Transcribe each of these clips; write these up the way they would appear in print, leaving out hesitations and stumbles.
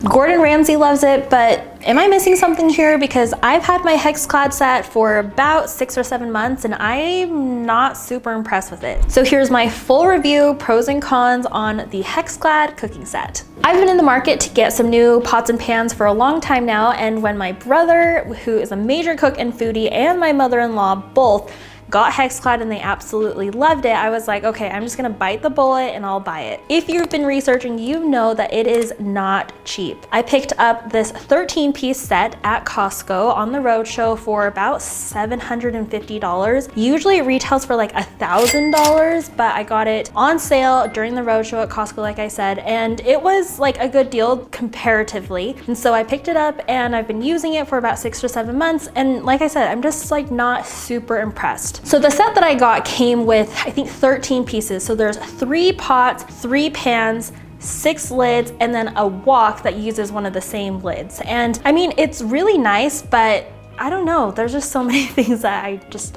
Gordon Ramsay loves it, but am I missing something here? Because I've had my Hexclad set for about 6 or 7 months and I'm not super impressed with it. So here's my full review, pros and cons on the Hexclad cooking set. I've been in the market to get some new pots and pans for a long time now, and when my brother, who is a major cook and foodie, and my mother-in-law both got Hexclad and they absolutely loved it, I was like, okay, I'm just gonna bite the bullet and I'll buy it. If you've been researching, you know that it is not cheap. I picked up this 13-piece set at Costco on the roadshow for about $750. Usually it retails for like $1,000, but I got it on sale during the roadshow at Costco, like I said, and it was like a good deal comparatively. And so I picked it up and I've been using it for about 6 or 7 months. And like I said, I'm just like not super impressed. So the set that I got came with, I think, 13 pieces. So there's 3 pots, 3 pans, 6 lids, and then a wok that uses one of the same lids. And I mean, it's really nice, but I don't know, there's just so many things that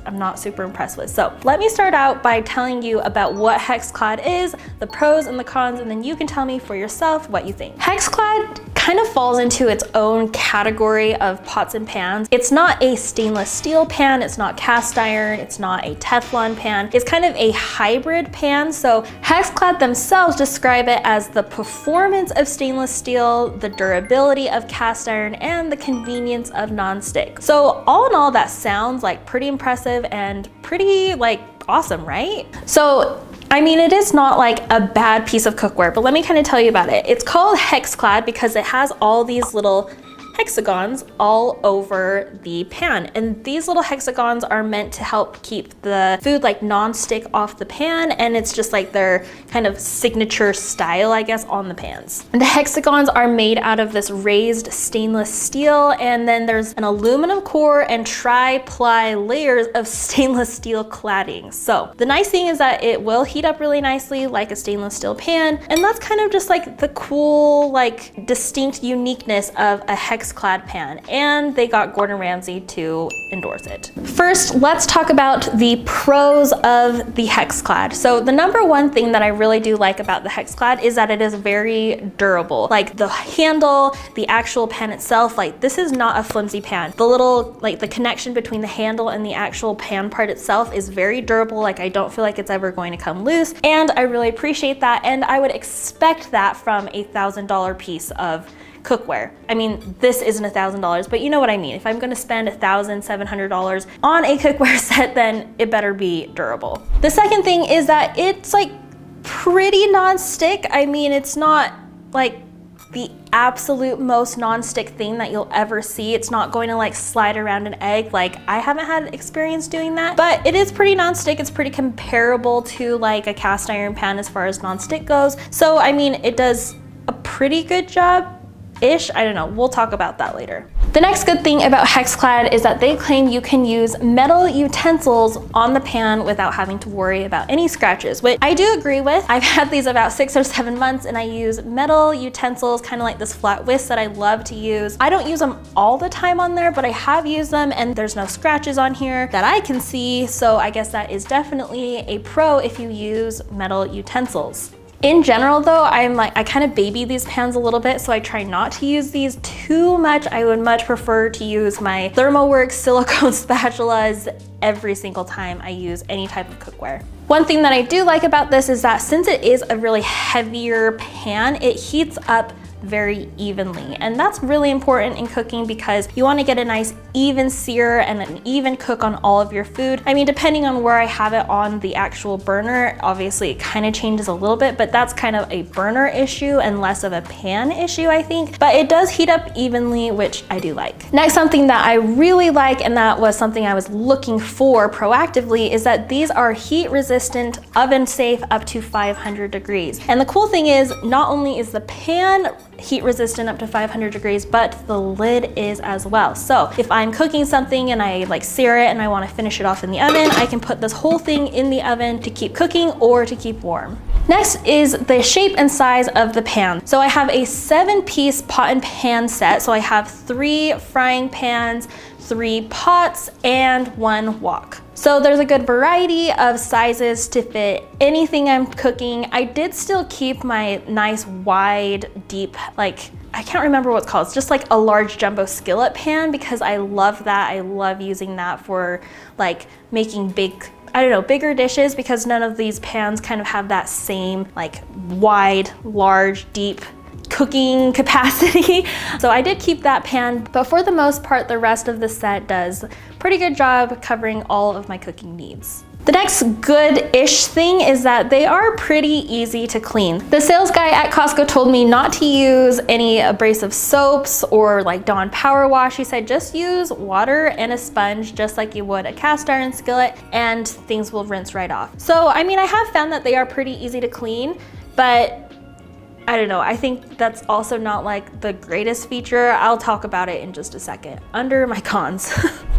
I'm not super impressed with. So let me start out by telling you about what Hexclad is, the pros and the cons, and then you can tell me for yourself what you think. Hexclad kind of falls into its own category of pots and pans. It's not a stainless steel pan, it's not cast iron, it's not a Teflon pan. It's kind of a hybrid pan. So Hexclad themselves describe it as the performance of stainless steel, the durability of cast iron, and the convenience of nonstick. So all in all, that sounds like pretty impressive and pretty like awesome, right? So I mean, it is not like a bad piece of cookware, but let me kind of tell you about it. It's called Hexclad because it has all these little hexagons all over the pan, and these little hexagons are meant to help keep the food like non-stick off the pan, and it's just like their kind of signature style, I guess, on the pans. And the hexagons are made out of this raised stainless steel, and then there's an aluminum core and tri-ply layers of stainless steel cladding. So the nice thing is that it will heat up really nicely like a stainless steel pan, and that's kind of just like the cool, like distinct uniqueness of a Hexclad pan, and they got Gordon Ramsay to endorse it. First, let's talk about the pros of the Hexclad. So the number one thing that I really do like about the Hexclad is that it is very durable. Like the handle, the actual pan itself, like this is not a flimsy pan. The little, like the connection between the handle and the actual pan part itself is very durable. Like I don't feel like it's ever going to come loose, and I really appreciate that, and I would expect that from a $1,000 piece of cookware. I mean, this isn't $1,000, but you know what I mean. If I'm gonna spend $1,700 on a cookware set, then it better be durable. The second thing is that it's like pretty non-stick. I mean, it's not like the absolute most non-stick thing that you'll ever see. It's not going to like slide around an egg. Like I haven't had experience doing that, but it is pretty non-stick. It's pretty comparable to like a cast iron pan as far as non-stick goes. So I mean, it does a pretty good job. I don't know, we'll talk about that later. The next good thing about Hexclad is that they claim you can use metal utensils on the pan without having to worry about any scratches, which I do agree with. I've had these about 6 or 7 months and I use metal utensils, kind of like this flat whisk that I love to use. I don't use them all the time on there, but I have used them and there's no scratches on here that I can see. So I guess that is definitely a pro if you use metal utensils. In general though, I kind of baby these pans a little bit, so I try not to use these too much. I would much prefer to use my ThermoWorks silicone spatulas every single time I use any type of cookware. One thing that I do like about this is that since it is a really heavier pan, it heats up very evenly. And that's really important in cooking because you want to get a nice even sear and an even cook on all of your food. I mean, depending on where I have it on the actual burner, obviously it kind of changes a little bit, but that's kind of a burner issue and less of a pan issue, I think. But it does heat up evenly, which I do like. Next, something that I really like, and that was something I was looking for proactively, is that these are heat resistant, oven safe up to 500 degrees. And the cool thing is, not only is the pan heat resistant up to 500 degrees, but the lid is as well. So if I'm cooking something and I like sear it and I want to finish it off in the oven, I can put this whole thing in the oven to keep cooking or to keep warm. Next is the shape and size of the pan. So I have a 7-piece pot and pan set. So I have 3 frying pans, 3 pots, and 1 wok. So there's a good variety of sizes to fit anything I'm cooking. I did still keep my nice wide, deep, like I can't remember what it's called. It's just like a large jumbo skillet pan because I love that. I love using that for like making big, I don't know, bigger dishes, because none of these pans kind of have that same like wide, large, deep cooking capacity. So I did keep that pan, but for the most part, the rest of the set does a pretty good job covering all of my cooking needs. The next good-ish thing is that they are pretty easy to clean. The sales guy at Costco told me not to use any abrasive soaps or like Dawn Power Wash. He said just use water and a sponge just like you would a cast iron skillet and things will rinse right off. So I mean, I have found that they are pretty easy to clean, but I don't know, I think that's also not like the greatest feature. I'll talk about it in just a second under my cons.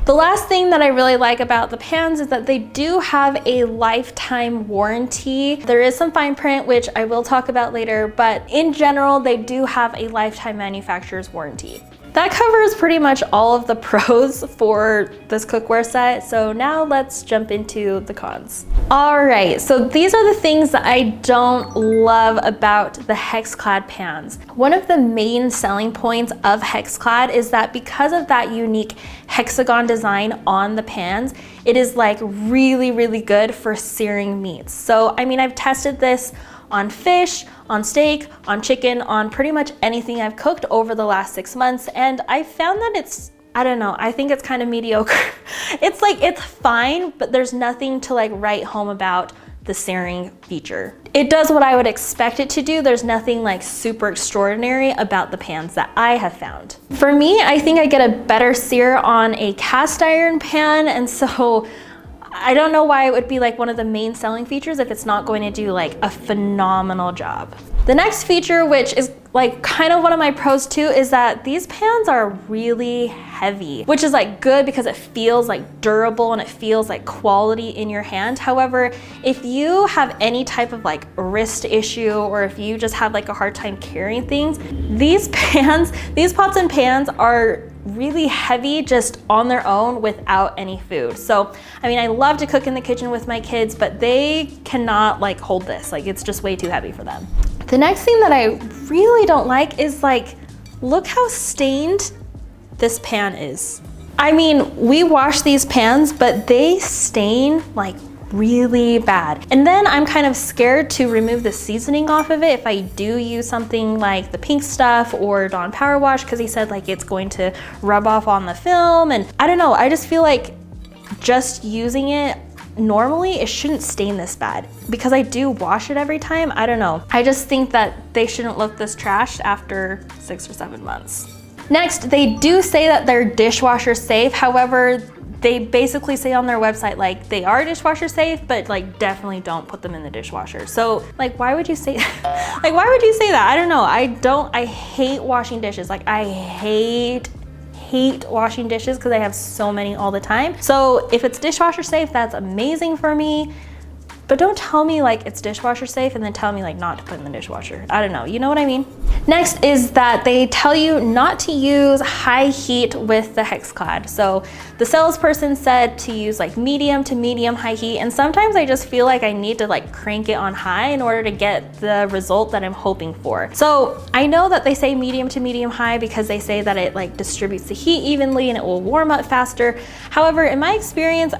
The last thing that I really like about the pans is that they do have a lifetime warranty. There is some fine print, which I will talk about later, but in general, they do have a lifetime manufacturer's warranty. That covers pretty much all of the pros for this cookware set. So now let's jump into the cons. All right, so these are the things that I don't love about the Hexclad pans. One of the main selling points of Hexclad is that because of that unique hexagon design on the pans, it is like really, really good for searing meats. So, I mean, I've tested this on fish, on steak, on chicken, on pretty much anything I've cooked over the last 6 months. And I found that it's, I don't know, I think it's kind of mediocre. It's like, it's fine, but there's nothing to like write home about the searing feature. It does what I would expect it to do. There's nothing like super extraordinary about the pans that I have found. For me, I think I get a better sear on a cast iron pan, and so I don't know why it would be like one of the main selling features if it's not going to do like a phenomenal job. The next feature, which is like kind of one of my pros too, is that these pans are really heavy, which is like good because it feels like durable and it feels like quality in your hand. However, if you have any type of like wrist issue, or if you just have like a hard time carrying things, these pans, these pots and pans are really heavy just on their own without any food. So, I mean, I love to cook in the kitchen with my kids, but they cannot like hold this. Like, it's just way too heavy for them. The next thing that I really don't like is like, look how stained this pan is. I mean, we wash these pans, but they stain like really bad. And then I'm kind of scared to remove the seasoning off of it if I do use something like the pink stuff or Dawn Power Wash, because he said like it's going to rub off on the film. And I don't know, I just feel like just using it normally, it shouldn't stain this bad. Because I do wash it every time, I don't know. I just think that they shouldn't look this trashed after 6 or 7 months. Next, they do say that they're dishwasher safe. However, they basically say on their website, like they are dishwasher safe, but like definitely don't put them in the dishwasher. So like, why would you say that? Like, why would you say that? I don't know. I hate washing dishes. Like I hate washing dishes because I have so many all the time. So if it's dishwasher safe, that's amazing for me. But don't tell me like it's dishwasher safe and then tell me like not to put in the dishwasher. I don't know, you know what I mean? Next is that they tell you not to use high heat with the Hexclad. So the salesperson said to use like medium to medium high heat, and sometimes I just feel like I need to like crank it on high in order to get the result that I'm hoping for. So I know that they say medium to medium high because they say that it like distributes the heat evenly and it will warm up faster. However, in my experience,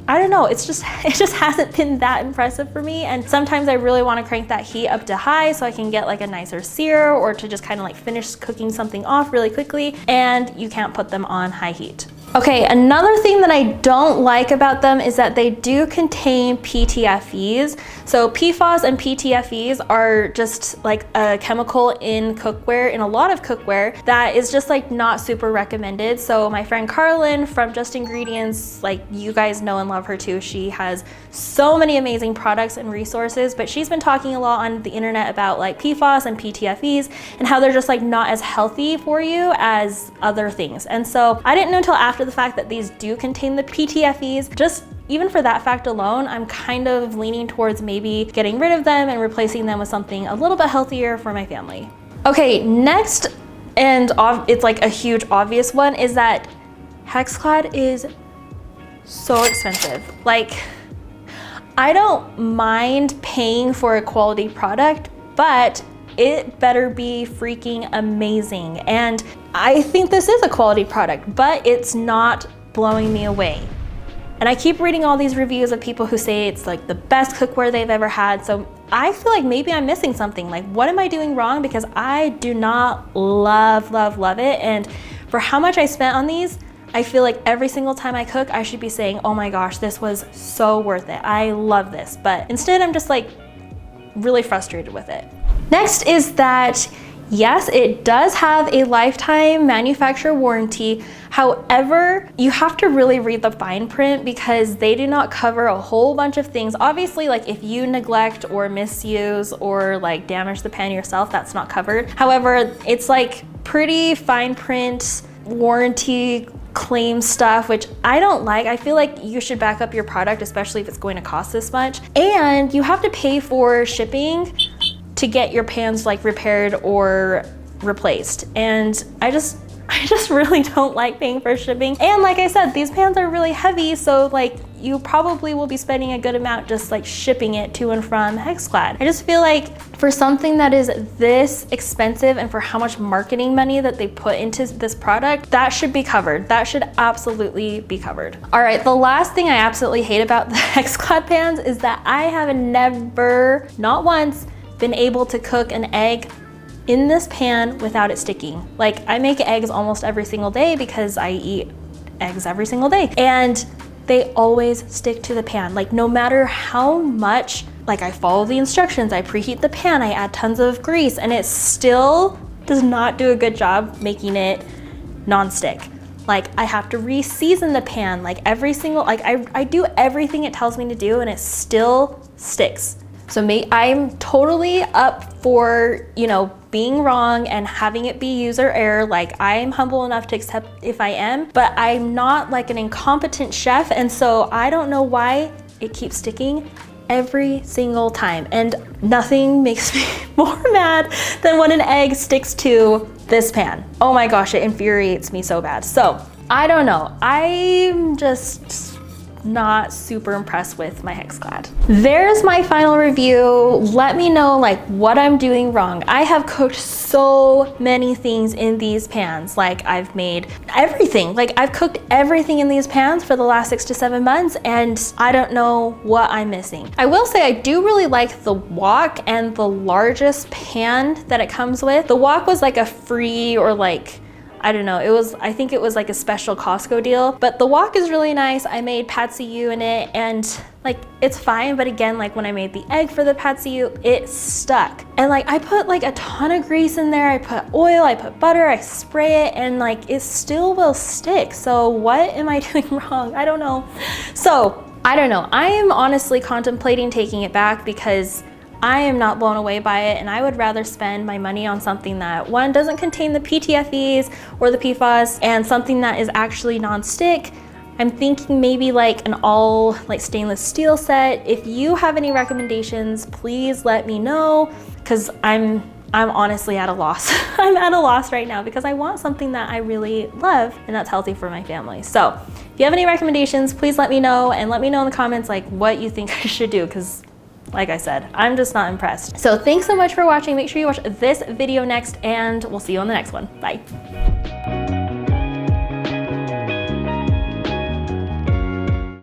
I don't know, it just hasn't been that impressive for me. And sometimes I really want to crank that heat up to high so I can get like a nicer sear, or to just kind of like finish cooking something off really quickly, and you can't put them on high heat. Okay, another thing that I don't like about them is that they do contain PTFEs. So PFAS and PTFEs are just like a chemical in cookware, in a lot of cookware, that is just like not super recommended. So my friend Carlin from Just Ingredients, like you guys know and love her too. She has so many amazing products and resources, but she's been talking a lot on the internet about like PFAS and PTFEs and how they're just like not as healthy for you as other things. And so I didn't know until after the fact that these do contain the PTFEs. Just even for that fact alone, I'm kind of leaning towards maybe getting rid of them and replacing them with something a little bit healthier for my family. Okay, next, and it's like a huge obvious one, is that Hexclad is so expensive. Like, I don't mind paying for a quality product, but it better be freaking amazing. And I think this is a quality product, but it's not blowing me away. And I keep reading all these reviews of people who say it's like the best cookware they've ever had. So I feel like maybe I'm missing something. Like, what am I doing wrong? Because I do not love it. And for how much I spent on these, I feel like every single time I cook, I should be saying, oh my gosh, this was so worth it. I love this. But instead, I'm just like really frustrated with it. Next is that, yes, it does have a lifetime manufacturer warranty. However, you have to really read the fine print because they do not cover a whole bunch of things. Obviously, like if you neglect or misuse or like damage the pan yourself, that's not covered. However, it's like pretty fine print warranty claim stuff, which I don't like. I feel like you should back up your product, especially if it's going to cost this much. And you have to pay for shipping to get your pans like repaired or replaced. And I just really don't like paying for shipping. And like I said, these pans are really heavy, so like you probably will be spending a good amount just like shipping it to and from Hexclad. I just feel like for something that is this expensive and for how much marketing money that they put into this product, that should be covered. That should absolutely be covered. All right, the last thing I absolutely hate about the Hexclad pans is that I have never, not once, been able to cook an egg in this pan without it sticking. Like, I make eggs almost every single day because I eat eggs every single day, and they always stick to the pan. Like, no matter how much, like, I follow the instructions, I preheat the pan, I add tons of grease, and it still does not do a good job making it non-stick. Like, I have to re-season the pan, like every single, like I do everything it tells me to do and it still sticks. So I'm totally up for, you know, being wrong and having it be user error. Like, I'm humble enough to accept if I am, but I'm not like an incompetent chef. And so I don't know why it keeps sticking every single time. And nothing makes me more mad than when an egg sticks to this pan. Oh my gosh, it infuriates me so bad. So I don't know. I'm just not super impressed with my Hexclad. There's my final review. Let me know like what I'm doing wrong. I have cooked so many things in these pans. Like, I've made everything. Like, I've cooked everything in these pans for the last 6 to 7 months, and I don't know what I'm missing. I will say I do really like the wok and the largest pan that it comes with. The wok was like a free, or like, I don't know, I think it was like a special Costco deal, but the wok is really nice. I made pad see ew in it, and like, it's fine, but again, like when I made the egg for the pad see ew, it stuck. And like, I put like a ton of grease in there, I put oil, I put butter, I spray it, and like, it still will stick. So what am I doing wrong? I don't know. So, I don't know. I am honestly contemplating taking it back because I am not blown away by it, and I would rather spend my money on something that, one, doesn't contain the PTFEs or the PFAS, and something that is actually non-stick. I'm thinking maybe like an all like stainless steel set. If you have any recommendations, please let me know, because I'm honestly at a loss. I'm at a loss right now because I want something that I really love and that's healthy for my family. So if you have any recommendations, please let me know, and let me know in the comments like what you think I should do, because like I said, I'm just not impressed. So thanks so much for watching. Make sure you watch this video next, and we'll see you on the next one. Bye.